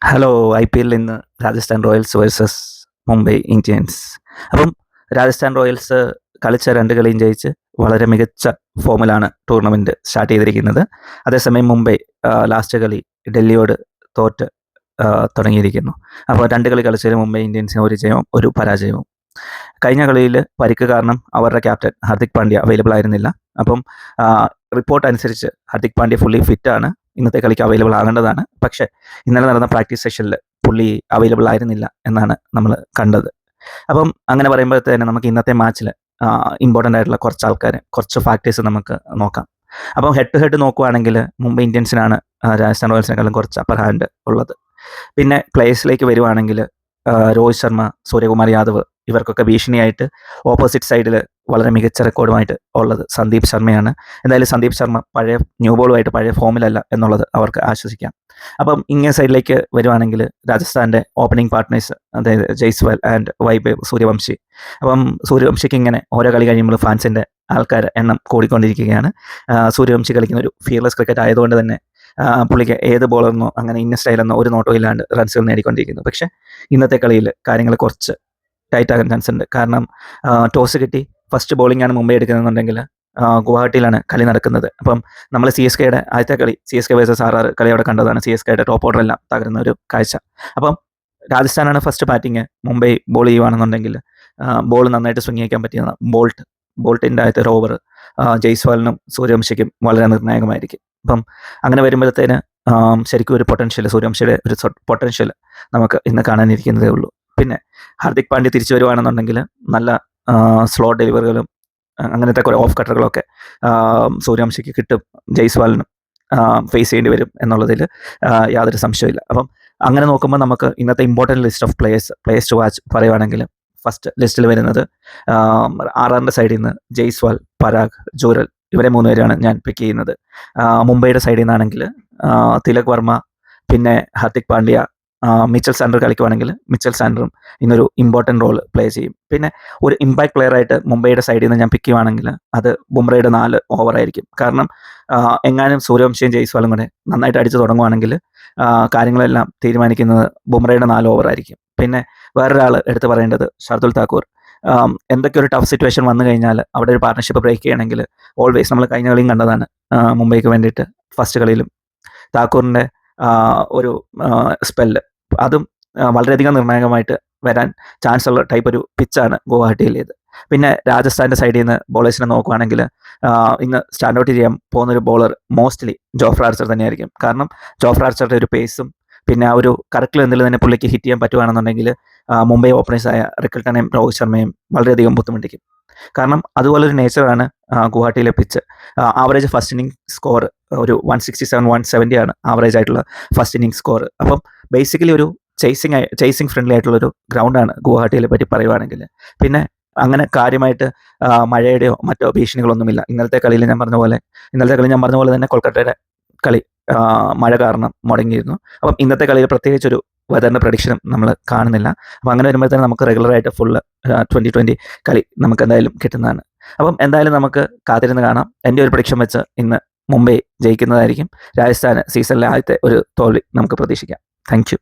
Hello, IPL ഇന്ന് Rajasthan Royals versus Mumbai Indians. അപ്പം Rajasthan Royals കളിച്ച 2 കളിയും ജയിച്ച് വളരെ മികച്ച ഫോമിലാണ് ടൂർണമെൻറ്റ് സ്റ്റാർട്ട് ചെയ്തിരിക്കുന്നത്. അതേസമയം മുംബൈ ലാസ്റ്റ് കളി ഡൽഹിയോട് തോറ്റ് തുടങ്ങിയിരിക്കുന്നു. അപ്പോൾ 2 കളി കളിച്ചതിൽ മുംബൈ ഇന്ത്യൻസിന് 1 ജയവും 1 പരാജയവും. കഴിഞ്ഞ കളിയിൽ പരിക്ക് കാരണം അവരുടെ ക്യാപ്റ്റൻ ഹാർദിക് പാണ്ഡ്യ അവൈലബിൾ ആയിരുന്നില്ല. അപ്പം റിപ്പോർട്ട് അനുസരിച്ച് ഹാർദിക് പാണ്ഡ്യ ഫുള്ളി ഫിറ്റാണ്, ഇന്നത്തെ കളിക്ക് അവൈലബിൾ ആകേണ്ടതാണ്. പക്ഷേ ഇന്നലെ നടന്ന പ്രാക്ടീസ് സെഷനിൽ പുള്ളി അവൈലബിൾ ആയിരുന്നില്ല എന്നാണ് നമ്മൾ കണ്ടത്. അപ്പം അങ്ങനെ പറയുമ്പോഴത്തേന് നമുക്ക് ഇന്നത്തെ മാച്ചിൽ ഇമ്പോർട്ടൻ്റ് ആയിട്ടുള്ള കുറച്ച് ഫാക്ടേഴ്സ് നമുക്ക് നോക്കാം. അപ്പം ഹെഡ് ടു ഹെഡ് നോക്കുവാണെങ്കിൽ മുംബൈ ഇന്ത്യൻസിനാണ് രാജസ്ഥാൻ റോയൽസിനെക്കാളും കുറച്ച് അപ്പർ ഹാൻഡ് ഉള്ളത്. പിന്നെ പ്ലേയേഴ്സിലേക്ക് വരുവാണെങ്കിൽ രോഹിത് ശർമ്മ, സൂര്യകുമാർ യാദവ് ഇവർക്കൊക്കെ ഭീഷണിയായിട്ട് ഓപ്പോസിറ്റ് സൈഡിൽ വളരെ മികച്ച റെക്കോർഡുമായിട്ട് ഉള്ളത് സന്ദീപ് ശർമ്മയാണ്. എന്തായാലും സന്ദീപ് ശർമ്മ പഴയ ന്യൂ ബോളുമായിട്ട് പഴയ ഫോമിലല്ല എന്നുള്ളത് അവർക്ക് ആശ്വസിക്കാം. അപ്പം ഇങ്ങനെ സൈഡിലേക്ക് വരുവാണെങ്കിൽ രാജസ്ഥാൻ്റെ ഓപ്പണിംഗ് പാർട്ട്നേഴ്സ്, അതായത് ജയ്സ്വാൾ ആൻഡ് വൈഭവ് സൂര്യവംശി. അപ്പം സൂര്യവംശിക്ക് ഇങ്ങനെ ഓരോ കളി കഴിയുമ്പോൾ ഫാൻസിൻ്റെ ആൾക്കാർ എണ്ണം കൂടിക്കൊണ്ടിരിക്കുകയാണ്. സൂര്യവംശി കളിക്കുന്ന ഒരു ഫിയർലെസ് ക്രിക്കറ്റ് ആയതുകൊണ്ട് തന്നെ പുള്ളിക്ക് ഏത് ബോളറെന്നോ അങ്ങനെ ഇന്ന സ്റ്റൈലെന്നോ ഒരു നോട്ടോ ഇല്ലാണ്ട് റൺസുകൾ നേടിക്കൊണ്ടിരിക്കുന്നു. പക്ഷേ ഇന്നത്തെ കളിയിൽ കാര്യങ്ങൾ കുറച്ച് ടൈറ്റ് ആകാൻ ചാൻസ് ഉണ്ട്. കാരണം ടോസ് കിട്ടി ഫസ്റ്റ് ബോളിംഗ് ആണ് മുംബൈ എടുക്കുന്നതെന്നുണ്ടെങ്കിൽ ഗുവാഹട്ടിയിലാണ് കളി നടക്കുന്നത്. അപ്പം നമ്മൾ CSKയുടെ ആദ്യത്തെ കളി CSK വേഴ്സസ് RR കളി അവിടെ കണ്ടതാണ്. CSKയുടെ ടോപ്പ് ഓർഡർ എല്ലാം തകരുന്ന ഒരു കാഴ്ച. അപ്പം രാജസ്ഥാനാണ് ഫസ്റ്റ് ബാറ്റിങ്, മുംബൈ ബോൾ ചെയ്യുകയാണെന്നുണ്ടെങ്കിൽ ബോൾ നന്നായിട്ട് സ്വിങ് ചെയ്യാൻ പറ്റിയതാണ്. ബോൾട്ടിൻ്റെ ആദ്യത്തെ ഒരു ഓവർ ജയ്സ്വാളിനും സൂര്യവംശിക്കും വളരെ നിർണായകമായിരിക്കും. അപ്പം അങ്ങനെ വരുമ്പോഴത്തേന് ശരിക്കും ഒരു പൊട്ടൻഷ്യൽ, സൂര്യവംശിയുടെ ഒരു പൊട്ടൻഷ്യൽ നമുക്ക് ഇന്ന് കാണാനിരിക്കുന്നതേ ഉള്ളൂ. പിന്നെ ഹാർദിക് പാണ്ഡ്യ തിരിച്ചു വരുവാണെന്നുണ്ടെങ്കിൽ നല്ല സ്ലോ ഡെലിവറികളും അങ്ങനത്തെ കുറേ ഓഫ് കട്ടറുകളൊക്കെ സൂര്യവംശിക്ക് കിട്ടും, ജയ്സ്വാളിനും ഫേസ് ചെയ്യേണ്ടി വരും എന്നുള്ളതിൽ യാതൊരു സംശയമില്ല. അപ്പം അങ്ങനെ നോക്കുമ്പോൾ നമുക്ക് ഇന്നത്തെ important list of players to watch പറയുവാണെങ്കിൽ ഫസ്റ്റ് ലിസ്റ്റിൽ വരുന്നത് RRൻ്റെ സൈഡിൽ നിന്ന് ജയ്സ്വാൾ, പരാഗ്, ജൂറൽ ഇവരെ 3 പേരാണ് ഞാൻ പിക്ക് ചെയ്യുന്നത്. മുംബൈയുടെ സൈഡിൽ നിന്നാണെങ്കിൽ തിലക് വർമ്മ, പിന്നെ ഹാർദിക് പാണ്ഡ്യ, മിച്ചൽ സാൻഡർ കളിക്കുവാണെങ്കിൽ മിച്ചൽ സാൻഡറും ഇന്നൊരു ഇമ്പോർട്ടൻ്റ് റോൾ പ്ലേ ചെയ്യും. പിന്നെ ഒരു ഇമ്പാക്ട് പ്ലെയർ ആയിട്ട് മുംബൈയുടെ സൈഡിൽ നിന്ന് ഞാൻ പിക്ക് ചെയ്യുവാണെങ്കിൽ അത് ബുംറയുടെ 4 ഓവറായിരിക്കും. കാരണം എങ്ങാനും സൂര്യവംശിയും ജയ്സ്വാളും കൂടെ നന്നായിട്ട് അടിച്ചു തുടങ്ങുവാണെങ്കിൽ കാര്യങ്ങളെല്ലാം തീരുമാനിക്കുന്നത് ബുംറയുടെ 4 ഓവറായിരിക്കും. പിന്നെ വേറൊരാൾ എടുത്ത് പറയേണ്ടത് ഷാർദുൽ താക്കൂർ. എന്തൊക്കെ ഒരു ടഫ് സിറ്റുവേഷൻ വന്നു കഴിഞ്ഞാൽ അവിടെ ഒരു പാർട്ട്ണർഷിപ്പ് ബ്രേക്ക് ചെയ്യണമെങ്കിൽ ഓൾവേസ് നമ്മൾ കഴിഞ്ഞ കളിയും കണ്ടതാണ്, മുംബൈക്ക് വേണ്ടിയിട്ട് ഫസ്റ്റ് കളിയിലും താക്കൂറിൻ്റെ ഒരു സ്പെല്ല് അതും വളരെയധികം നിർണായകമായിട്ട് വരാൻ ചാൻസ് ഉള്ള ടൈപ്പ് ഒരു പിച്ചാണ് ഗുവാഹട്ടിയിലേത്. പിന്നെ രാജസ്ഥാൻ്റെ സൈഡിൽ നിന്ന് ബോളേഴ്സിനെ നോക്കുകയാണെങ്കിൽ ഇന്ന് സ്റ്റാൻഡ് ഔട്ട് ചെയ്യാൻ പോകുന്നൊരു ബോളർ മോസ്റ്റ്ലി ജോഫ്ര ആർച്ചർ തന്നെയായിരിക്കും. കാരണം ജോഫ്ര ആർച്ചറുടെ ഒരു പേസും പിന്നെ ആ ഒരു കറക്റ്റ് ലെന്തിൽ തന്നെ പുള്ളിക്ക് ഹിറ്റ് ചെയ്യാൻ പറ്റുകയാണെന്നുണ്ടെങ്കിൽ മുംബൈ ഓപ്പണേഴ്സായ റിക്കിൾട്ടനെയും രോഹിത് ശർമ്മയും വളരെയധികം ബുദ്ധിമുട്ടിക്കും. കാരണം അതുപോലൊരു നേച്ചറാണ് ഗുവാഹട്ടിയിലെ pitch. Average first inning score ഒരു 167-170 ആണ് ആവറേജ് ആയിട്ടുള്ള ഫസ്റ്റ് ഇന്നിംഗ് സ്കോർ. അപ്പം ബേസിക്കലി ഒരു ചേസിങ് ഫ്രണ്ട്ലി ആയിട്ടുള്ളൊരു ഗ്രൗണ്ടാണ് ഗുവാഹട്ടിയെ പറ്റി പറയുവാണെങ്കിൽ. പിന്നെ അങ്ങനെ കാര്യമായിട്ട് മഴയുടെയോ മറ്റോ ഭീഷണികളൊന്നുമില്ല. ഇന്നലത്തെ കളി ഞാൻ പറഞ്ഞ പോലെ തന്നെ കൊൽക്കത്തയുടെ കളി മഴ കാരണം മുടങ്ങിയിരുന്നു. അപ്പം ഇന്നത്തെ കളിയിൽ പ്രത്യേകിച്ചൊരു വെതറിൻ്റെ പ്രഡിക്ഷനും നമ്മൾ കാണുന്നില്ല. അപ്പം അങ്ങനെ വരുമ്പോഴത്തേനും നമുക്ക് റെഗുലറായിട്ട് ഫുള്ള് 2020 കളി നമുക്ക് എന്തായാലും കിട്ടുന്നതാണ്. അപ്പം എന്തായാലും നമുക്ക് കാത്തിരുന്ന് കാണാം. എൻ്റെ ഒരു പ്രഡിക്ഷൻ വെച്ച് ഇന്ന് മുംബൈ ജയിക്കുന്നതായിരിക്കും. രാജസ്ഥാന് സീസണിലെ ആദ്യത്തെ ഒരു തോൽവി നമുക്ക് പ്രതീക്ഷിക്കാം. Thank you.